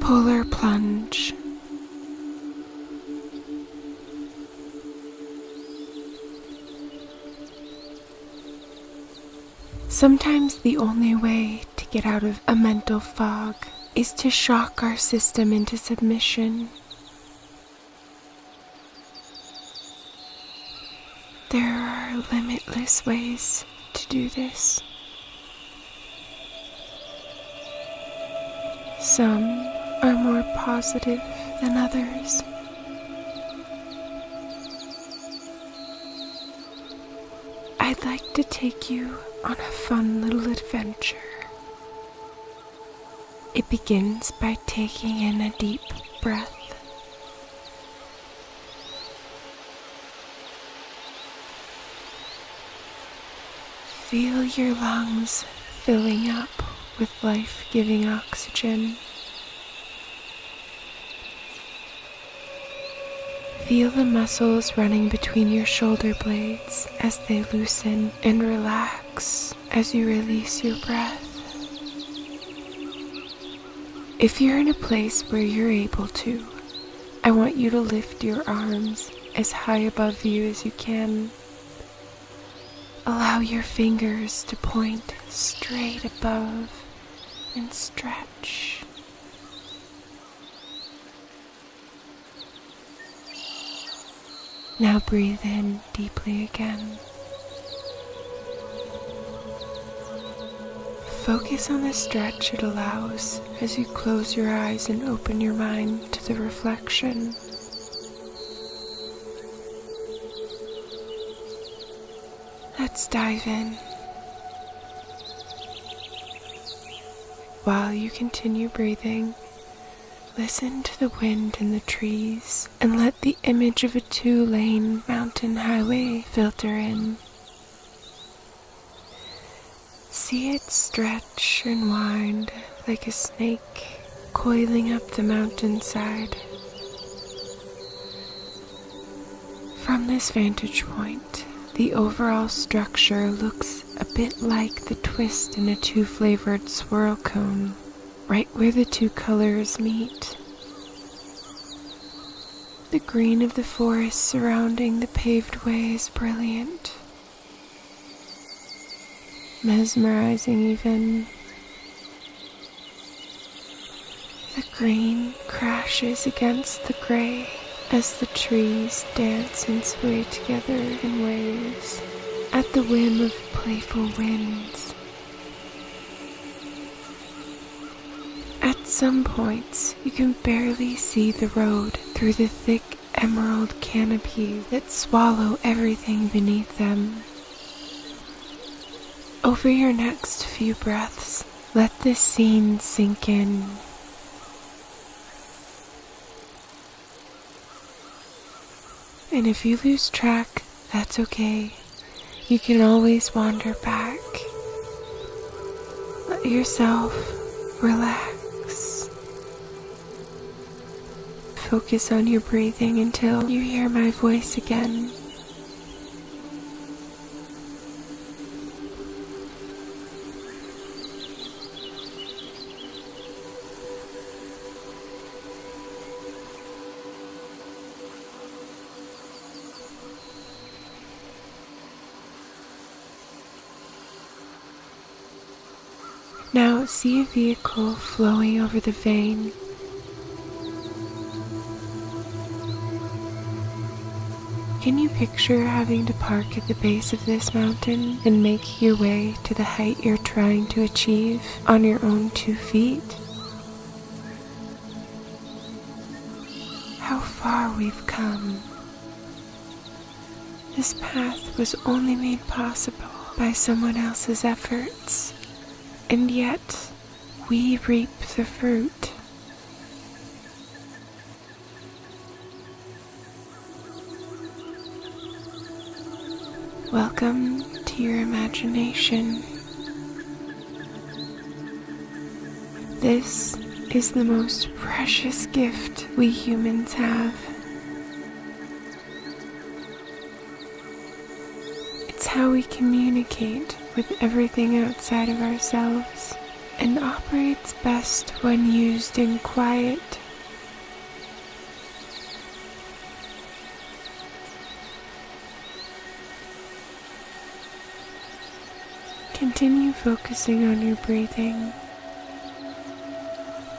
Polar plunge. Sometimes the only way to get out of a mental fog is to shock our system into submission. There are limitless ways to do this. Some are more positive than others. I'd like to take you on a fun little adventure. It begins by taking in a deep breath. Feel your lungs filling up with life-giving oxygen. Feel the muscles running between your shoulder blades as they loosen and relax as you release your breath. If you're in a place where you're able to, I want you to lift your arms as high above you as you can. Allow your fingers to point straight above and stretch. Now breathe in deeply again. Focus on the stretch it allows as you close your eyes and open your mind to the reflection. Let's dive in. While you continue breathing, listen to the wind in the trees and let the image of a 2-lane mountain highway filter in. See it stretch and wind like a snake coiling up the mountainside. From this vantage point, the overall structure looks a bit like the twist in a 2-flavored swirl cone, right where the 2 colors meet. The green of the forest surrounding the paved way is brilliant, mesmerizing even. The green crashes against the gray as the trees dance and sway together in waves at the whim of playful winds. At some points, you can barely see the road through the thick emerald canopy that swallow everything beneath them. Over your next few breaths, let this scene sink in. And if you lose track, that's okay. You can always wander back. Let yourself relax. Focus on your breathing until you hear my voice again. Now see a vehicle flowing over the vein. Can you picture having to park at the base of this mountain and make your way to the height you're trying to achieve on your own 2 feet? How far we've come. This path was only made possible by someone else's efforts. And yet, we reap the fruit. Welcome to your imagination. This is the most precious gift we humans have. It's how we communicate with everything outside of ourselves and operates best when used in quiet. Continue focusing on your breathing.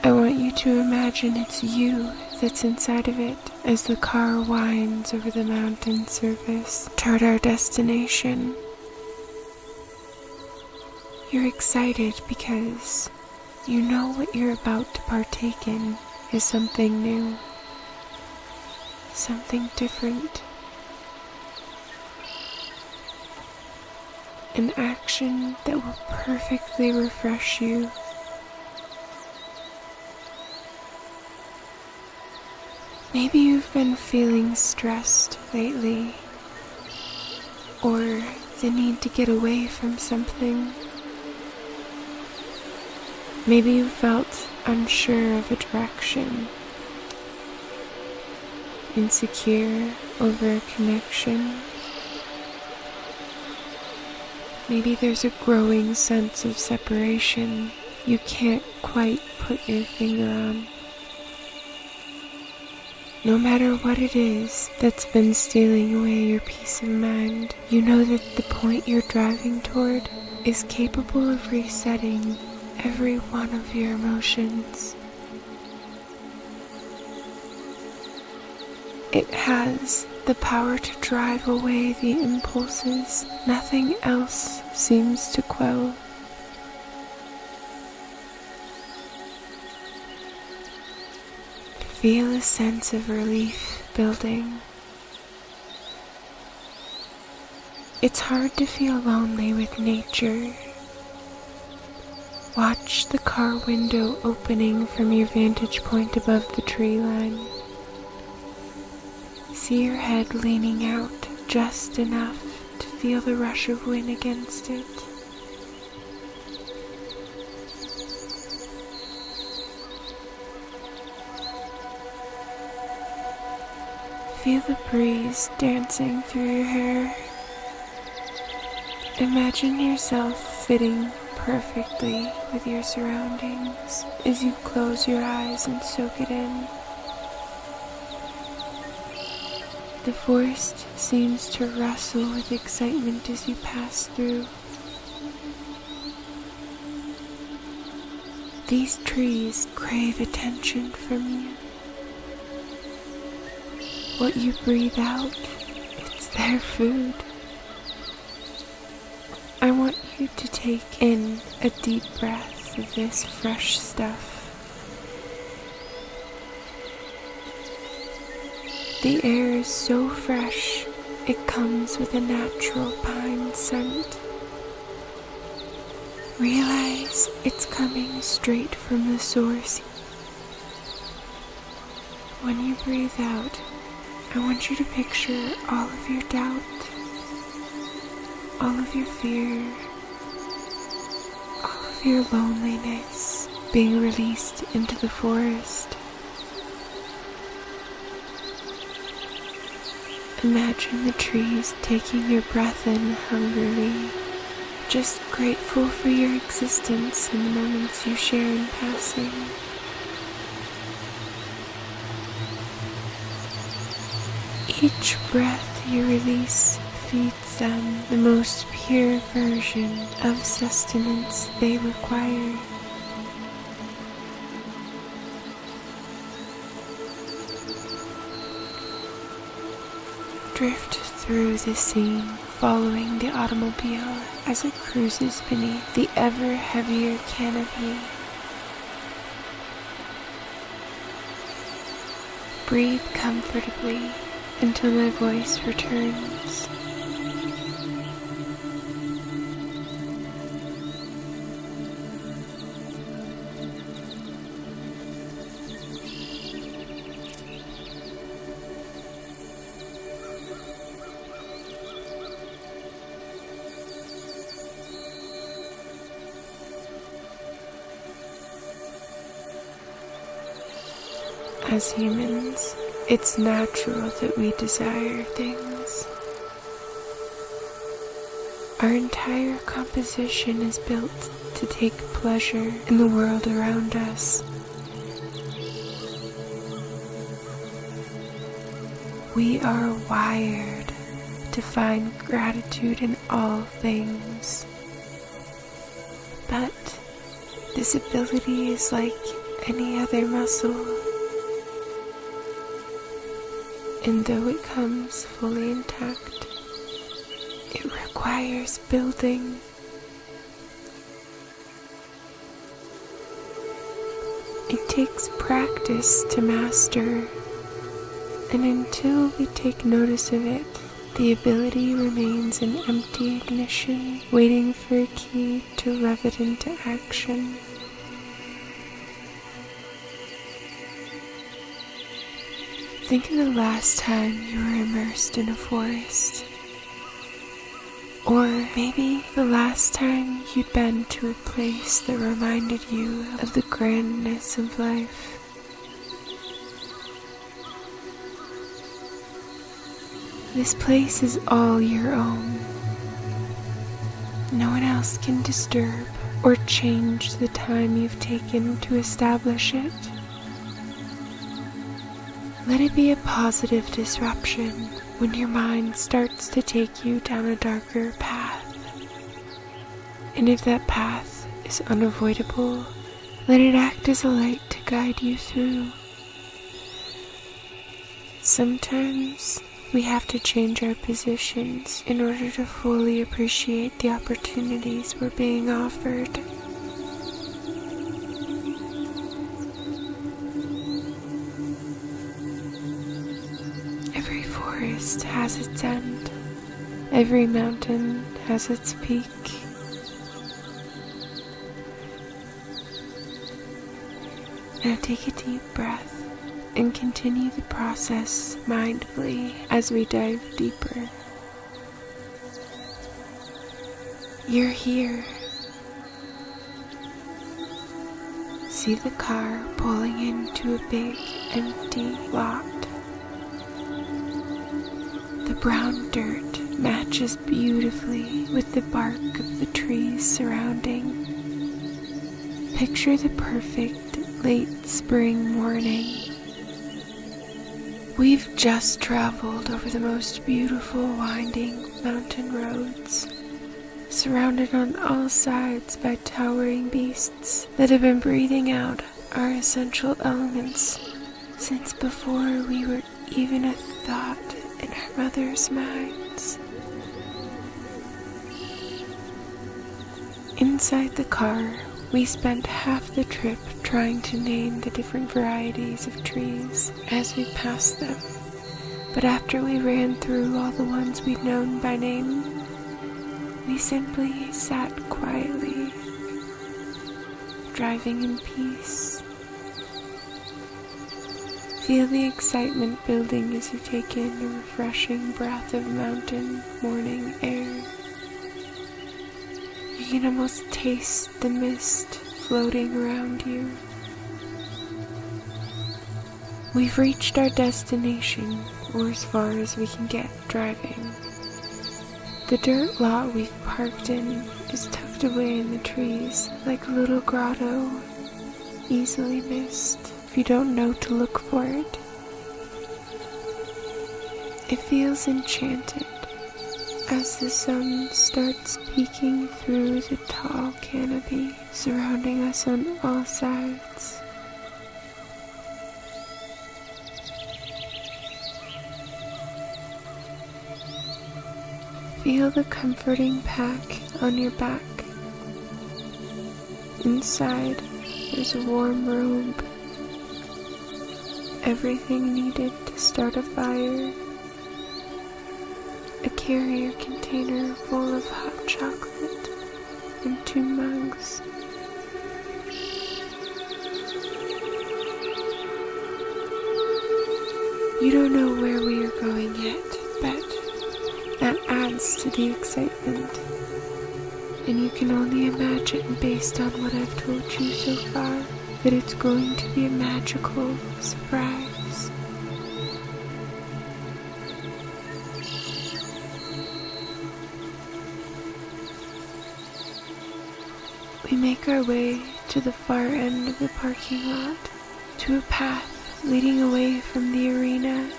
I want you to imagine it's you that's inside of it as the car winds over the mountain surface toward our destination. You're excited because you know what you're about to partake in is something new, something different, an action that will perfectly refresh you. Maybe you've been feeling stressed lately, or the need to get away from something. Maybe you felt unsure of a direction, insecure over a connection. Maybe there's a growing sense of separation you can't quite put your finger on. No matter what it is that's been stealing away your peace of mind, you know that the point you're driving toward is capable of resetting every one of your emotions. It has the power to drive away the impulses nothing else seems to quell. Feel a sense of relief building. It's hard to feel lonely with nature. Watch the car window opening from your vantage point above the tree line. See your head leaning out just enough to feel the rush of wind against it. Feel the breeze dancing through your hair. Imagine yourself fitting perfectly with your surroundings as you close your eyes and soak it in. The forest seems to rustle with excitement as you pass through. These trees crave attention from you. What you breathe out, it's their food. I want you to take in a deep breath of this fresh stuff. The air is so fresh, it comes with a natural pine scent. Realize it's coming straight from the source. When you breathe out, I want you to picture all of your doubt, all of your fear, all of your loneliness being released into the forest. Imagine the trees taking your breath in hungrily, just grateful for your existence and the moments you share in passing. Each breath you release feeds them the most pure version of sustenance they require. Drift through the scene, following the automobile as it cruises beneath the ever heavier canopy. Breathe comfortably until my voice returns. As humans, it's natural that we desire things. Our entire composition is built to take pleasure in the world around us. We are wired to find gratitude in all things. But this ability is like any other muscle. And though it comes fully intact, it requires building. It takes practice to master, and until we take notice of it, the ability remains an empty ignition, waiting for a key to rev it into action. Think of the last time you were immersed in a forest. Or maybe the last time you'd been to a place that reminded you of the grandness of life. This place is all your own. No one else can disturb or change the time you've taken to establish it. Let it be a positive disruption when your mind starts to take you down a darker path. And if that path is unavoidable, let it act as a light to guide you through. Sometimes we have to change our positions in order to fully appreciate the opportunities we're being offered. Every forest has its end. Every mountain has its peak. Now take a deep breath and continue the process mindfully as we dive deeper. You're here. See the car pulling into a big, empty lot. The brown dirt matches beautifully with the bark of the trees surrounding. Picture the perfect late spring morning. We've just traveled over the most beautiful winding mountain roads, surrounded on all sides by towering beasts that have been breathing out our essential elements since before we were even a thought in our mother's minds. Inside the car, we spent half the trip trying to name the different varieties of trees as we passed them. But after we ran through all the ones we'd known by name, we simply sat quietly, driving in peace. Feel the excitement building as you take in a refreshing breath of mountain morning air. You can almost taste the mist floating around you. We've reached our destination, or as far as we can get driving. The dirt lot we've parked in is tucked away in the trees like a little grotto, easily missed if you don't know to look for it. It feels enchanted as the sun starts peeking through the tall canopy surrounding us on all sides. Feel the comforting pack on your back. Inside, there's a warm robe, everything needed to start a fire, a carrier container full of hot chocolate, and 2 mugs. You don't know where we are going yet, but that adds to the excitement. And you can only imagine, based on what I've told you so far, that it's going to be a magical surprise. We make our way to the far end of the parking lot, to a path leading away from the arena.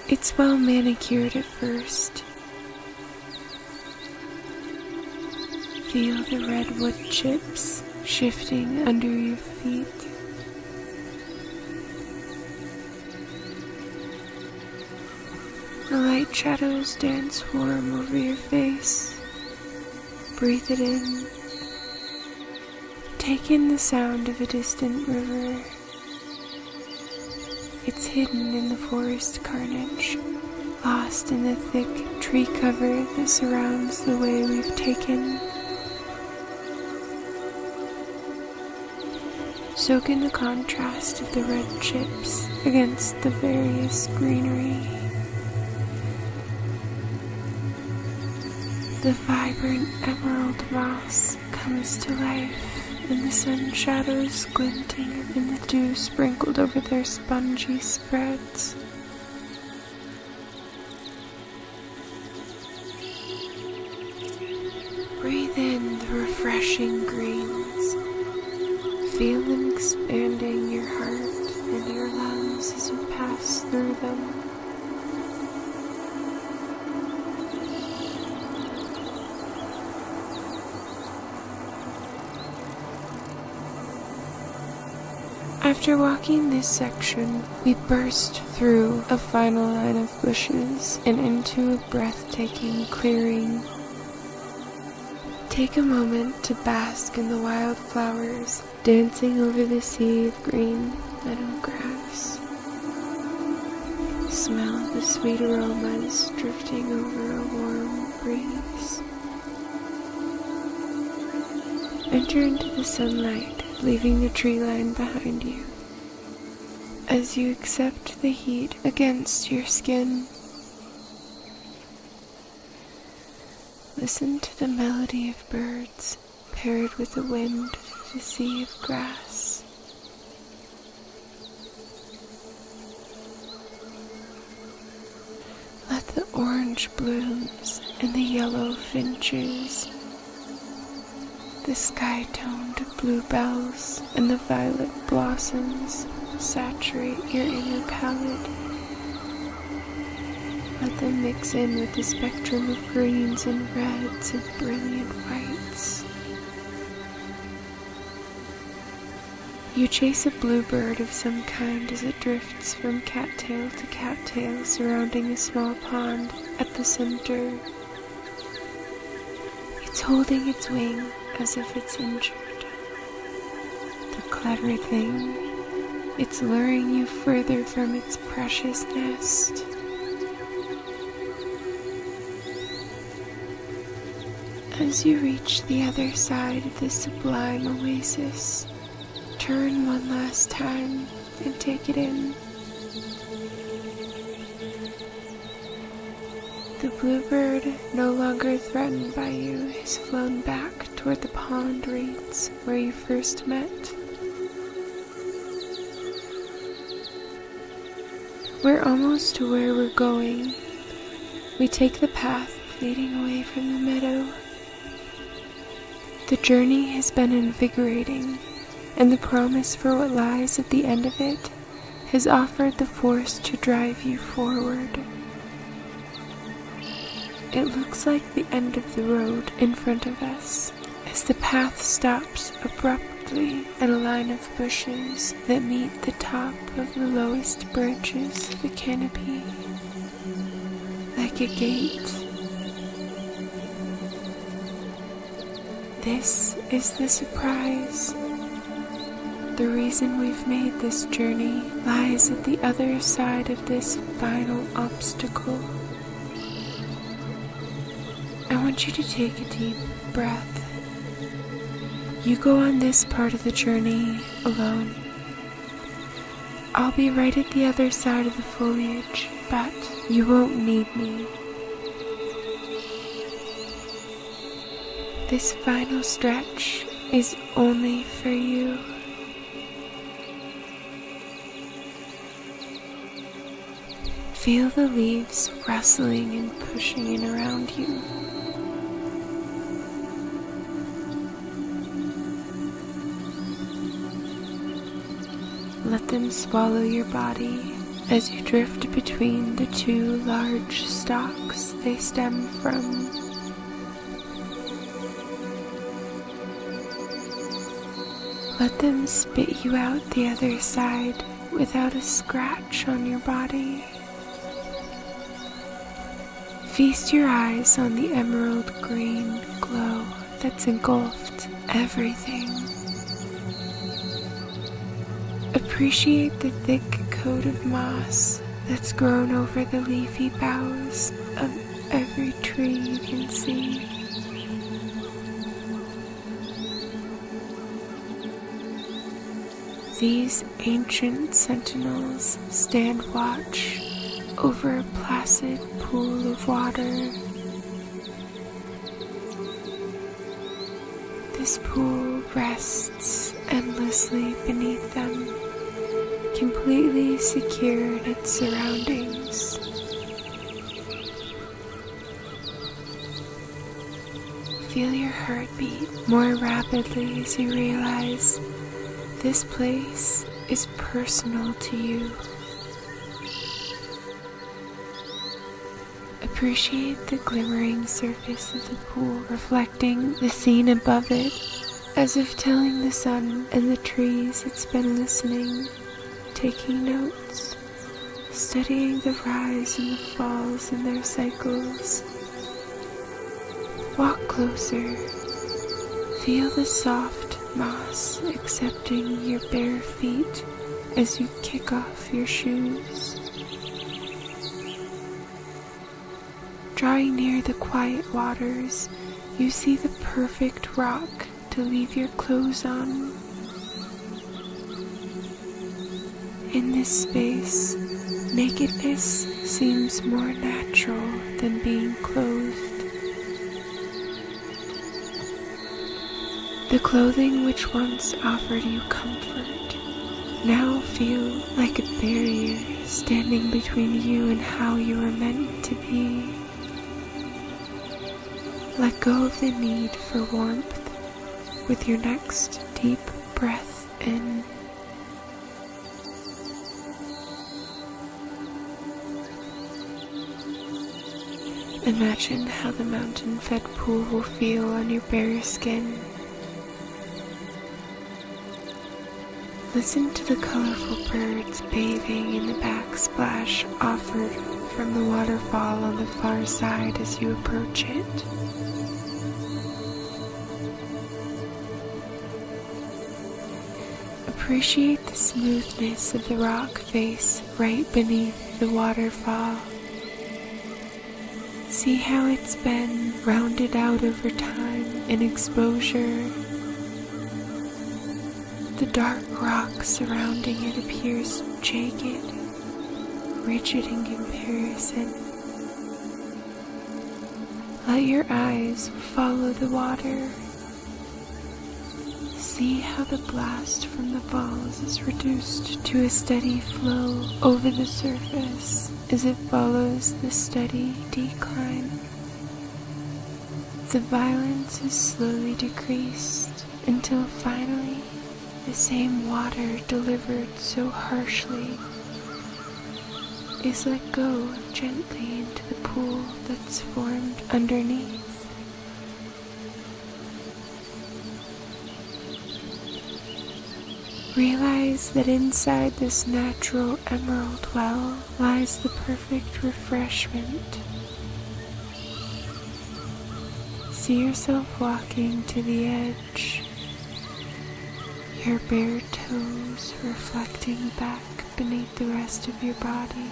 It's well manicured at first. Feel the red wood chips shifting under your feet. The light shadows dance warm over your face. Breathe it in. Take in the sound of a distant river. It's hidden in the forest carnage, lost in the thick tree cover that surrounds the way we've taken. Soak in the contrast of the red chips against the various greenery. The vibrant emerald moss comes to life in the sun shadows glinting and the dew sprinkled over their spongy spreads. Breathe in the refreshing greens. Feel them expanding your heart and your lungs as you pass through them. After walking this section, we burst through a final line of bushes and into a breathtaking clearing. Take a moment to bask in the wildflowers dancing over the sea of green meadow grass. Smell the sweet aromas drifting over a warm breeze. Enter into the sunlight, leaving the tree line behind you. As you accept the heat against your skin, listen to the melody of birds paired with the wind of the sea of grass. Let the orange blooms and the yellow finches, the sky-toned bluebells and the violet blossoms saturate your inner palette. Let them mix in with the spectrum of greens and reds and brilliant whites. You chase a bluebird of some kind as it drifts from cattail to cattail surrounding a small pond at the center. It's holding its wing as if it's injured. The clever thing, it's luring you further from its precious nest. As you reach the other side of this sublime oasis, turn one last time and take it in. The bluebird, no longer threatened by you, has flown back toward the pond reeds where you first met. We're almost to where we're going. We take the path leading away from the meadow. The journey has been invigorating, and the promise for what lies at the end of it has offered the force to drive you forward. It looks like the end of the road in front of us, as the path stops abruptly at a line of bushes that meet the top of the lowest branches of the canopy, like a gate. This is the surprise. The reason we've made this journey lies at the other side of this final obstacle. I want you to take a deep breath. You go on this part of the journey alone. I'll be right at the other side of the foliage, but you won't need me. This final stretch is only for you. Feel the leaves rustling and pushing in around you. let them swallow your body as you drift between the two large stalks they stem from. Let them spit you out the other side without a scratch on your body. Feast your eyes on the emerald green glow that's engulfed everything. Appreciate the thick coat of moss that's grown over the leafy boughs of every tree you can see. These ancient sentinels stand watch over a placid pool of water. This pool rests endlessly beneath them, completely secure in its surroundings. Feel your heart beat more rapidly as you realize this place is personal to you. Appreciate the glimmering surface of the pool reflecting the scene above it, as if telling the sun and the trees it's been listening, taking notes, studying the rise and the falls in their cycles. Walk closer. Feel the soft moss accepting your bare feet as you kick off your shoes. Drawing near the quiet waters, you see the perfect rock to leave your clothes on. In this space, nakedness seems more natural than being clothed. The clothing which once offered you comfort now feel like a barrier standing between you and how you were meant to be. Let go of the need for warmth with your next deep breath in. Imagine how the mountain-fed pool will feel on your bare skin. Listen to the colorful birds bathing in the backsplash offered from the waterfall on the far side as you approach it. Appreciate the smoothness of the rock face right beneath the waterfall. See how it's been rounded out over time in exposure. The dark rock surrounding it appears jagged, rigid in comparison. Let your eyes follow the water. See how the blast from the falls is reduced to a steady flow over the surface as it follows the steady decline. The violence is slowly decreased until finally the same water delivered so harshly is let go gently into the pool that's formed underneath. Realize that inside this natural emerald well lies the perfect refreshment. See yourself walking to the edge, your bare toes reflecting back beneath the rest of your body.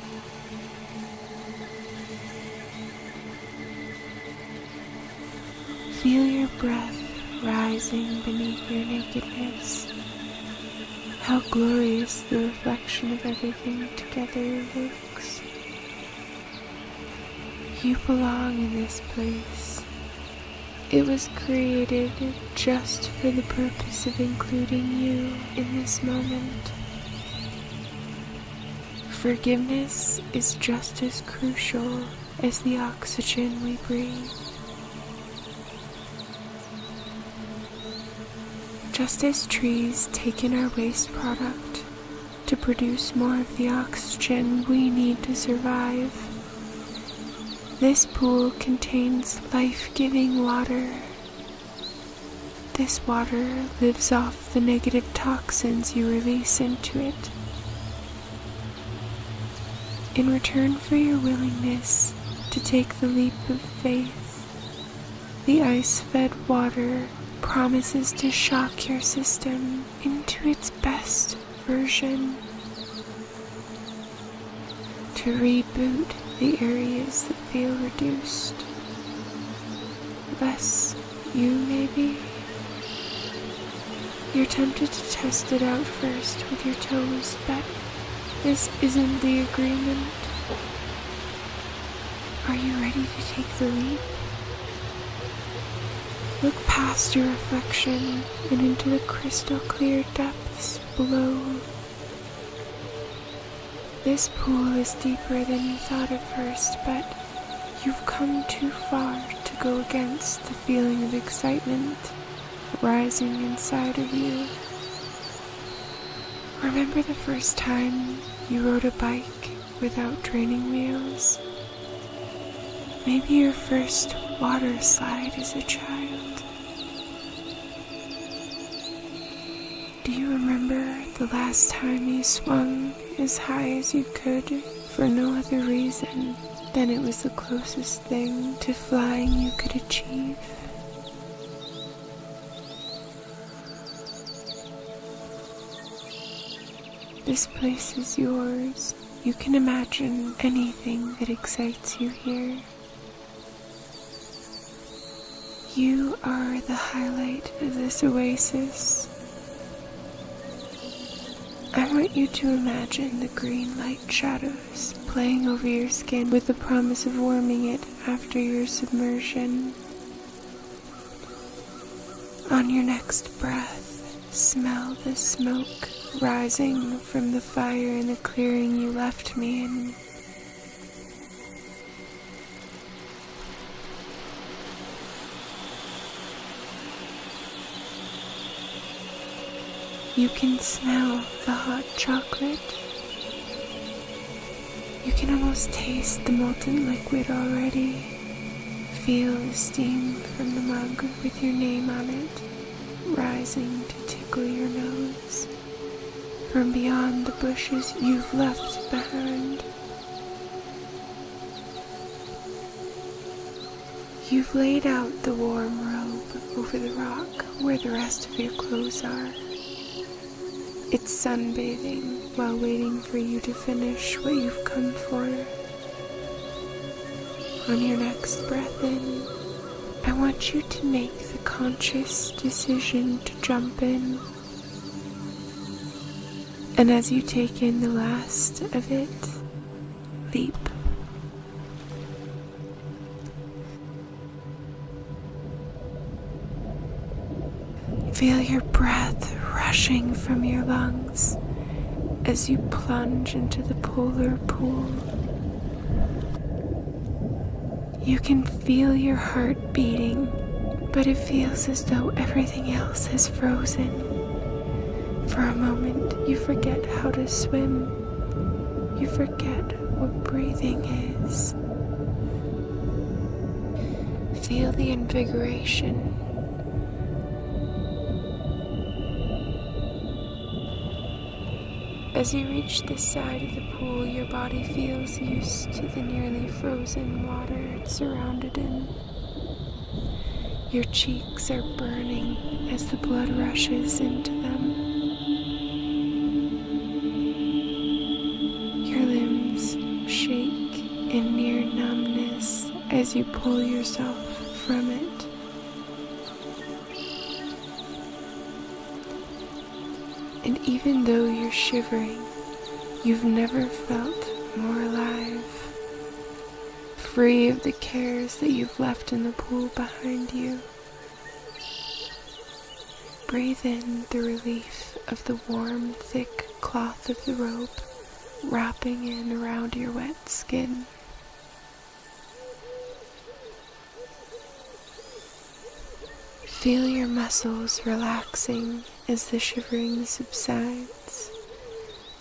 Feel your breath rising beneath your nakedness. How glorious the reflection of everything together looks. You belong in this place. It was created just for the purpose of including you in this moment. Forgiveness is just as crucial as the oxygen we breathe. Just as trees take in our waste product, to produce more of the oxygen we need to survive. This pool contains life-giving water. This water lives off the negative toxins you release into it. In return for your willingness to take the leap of faith, the ice-fed water promises to shock your system into its best version, to reboot the areas that feel reduced. Less you, maybe? You're tempted to test it out first with your toes, but this isn't the agreement. Are you ready to take the leap? Look past your reflection and into the crystal clear depths below. This pool is deeper than you thought at first, but you've come too far to go against the feeling of excitement rising inside of you. Remember the first time you rode a bike without training wheels? Maybe your first water slide as a child. Do you remember the last time you swung as high as you could for no other reason than it was the closest thing to flying you could achieve? This place is yours. You can imagine anything that excites you here. You are the highlight of this oasis. I want you to imagine the green light shadows playing over your skin with the promise of warming it after your submersion. On your next breath, smell the smoke rising from the fire in the clearing you left me in. You can smell the hot chocolate. You can almost taste the molten liquid already. Feel the steam from the mug with your name on it, rising to tickle your nose. From beyond the bushes you've left behind. You've laid out the warm robe over the rock where the rest of your clothes are. It's sunbathing while waiting for you to finish what you've come for. On your next breath in, I want you to make the conscious decision to jump in. And as you take in the last of it, leap. Feel your breath rushing from your lungs as you plunge into the polar pool. You can feel your heart beating, but it feels as though everything else has frozen. For a moment, you forget how to swim. You forget what breathing is. Feel the invigoration. As you reach this side of the pool, your body feels used to the nearly frozen water it's surrounded in. Your cheeks are burning as the blood rushes into them. Your limbs shake in near numbness as you pull yourself from it. And even though you're shivering, you've never felt more alive, free of the cares that you've left in the pool behind you. Breathe in the relief of the warm, thick cloth of the robe wrapping in around your wet skin. Feel your muscles relaxing as the shivering subsides,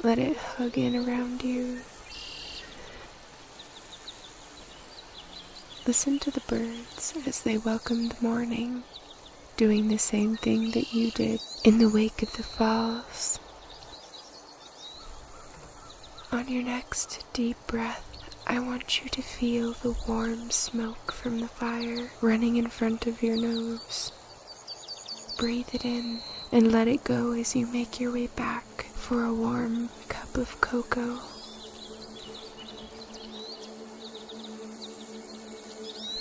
Let it hug in around you. Listen to the birds as they welcome the morning, doing the same thing that you did in the wake of the falls. On your next deep breath, I want you to feel the warm smoke from the fire running in front of your nose. Breathe it in and let it go as you make your way back for a warm cup of cocoa.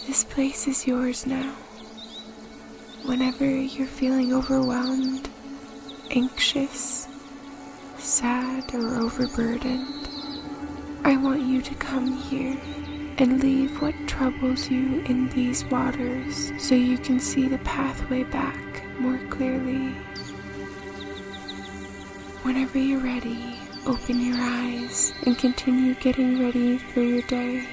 This place is yours now. Whenever you're feeling overwhelmed, anxious, sad, or overburdened, I want you to come here and leave what troubles you in these waters so you can see the pathway back more clearly. Whenever you're ready, open your eyes and continue getting ready for your day.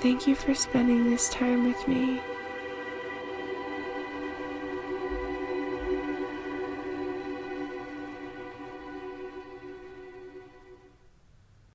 Thank you for spending this time with me.